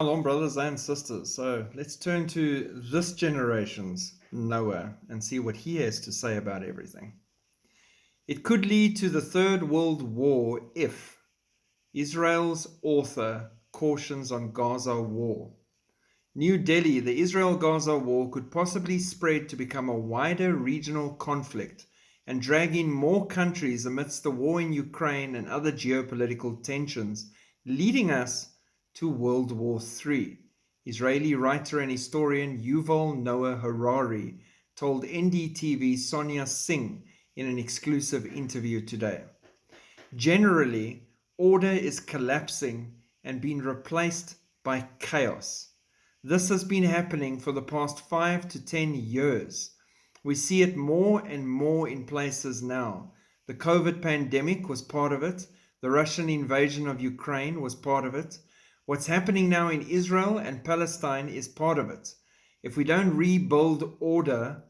Shalom, brothers and sisters. So let's turn to this generation's Noah and see what he has to say about everything. It could lead to the Third World War if Israel's author cautions on Gaza war. New Delhi, the Israel-Gaza war could possibly spread to become a wider regional conflict and drag in more countries amidst the war in Ukraine and other geopolitical tensions, leading us to World War III. Israeli writer and historian Yuval Noah Harari told NDTV Sonia Singh in an exclusive interview today. Generally, order is collapsing and being replaced by chaos. This has been happening for the past 5 to 10 years. We see it more and more in places now. The COVID pandemic was part of it. The Russian invasion of Ukraine was part of it. What's happening now in Israel and Palestine is part of it. If we don't rebuild order,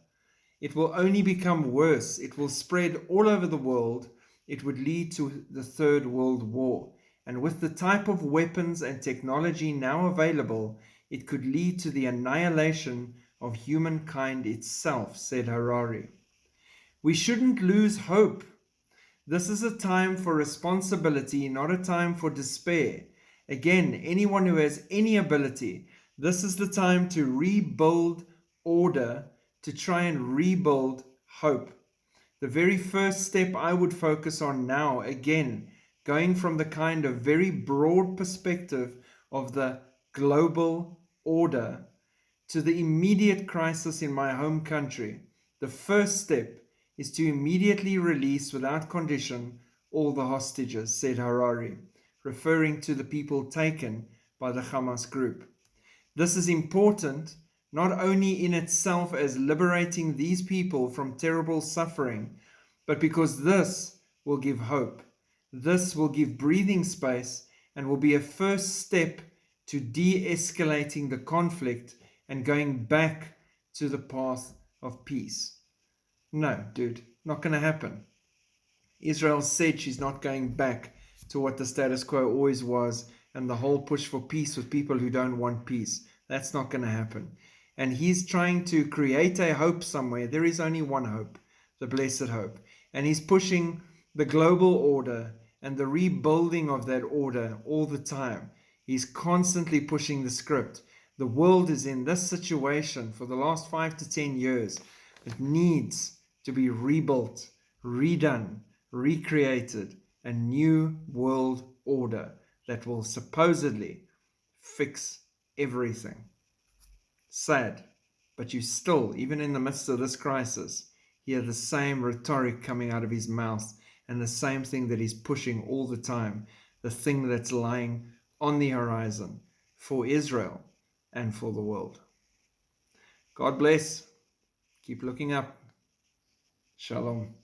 it will only become worse. It will spread all over the world. It would lead to the Third World War. And with the type of weapons and technology now available, it could lead to the annihilation of humankind itself, said Harari. We shouldn't lose hope. This is a time for responsibility, not a time for despair. Again, anyone who has any ability, this is the time to rebuild order, to try and rebuild hope. The very first step I would focus on now, again, going from the kind of very broad perspective of the global order to the immediate crisis in my home country, the first step is to immediately release without condition all the hostages, said Harari, referring to the people taken by the Hamas group. This is important not only in itself as liberating these people from terrible suffering, but because this will give hope. This will give breathing space and will be a first step to de-escalating the conflict and going back to the path of peace. No, dude, not going to happen. Israel said she's not going back to what the status quo always was, and the whole push for peace with people who don't want peace. That's not going to happen. And he's trying to create a hope somewhere. There is only one hope, the blessed hope. And he's pushing the global order and the rebuilding of that order all the time. He's constantly pushing the script. The world is in this situation for the last 5 to 10 years. It needs to be rebuilt, redone, recreated, a new world order that will supposedly fix everything. Sad, but you still, even in the midst of this crisis, hear the same rhetoric coming out of his mouth and the same thing that he's pushing all the time, the thing that's lying on the horizon for Israel and for the world. God bless. Keep looking up. Shalom.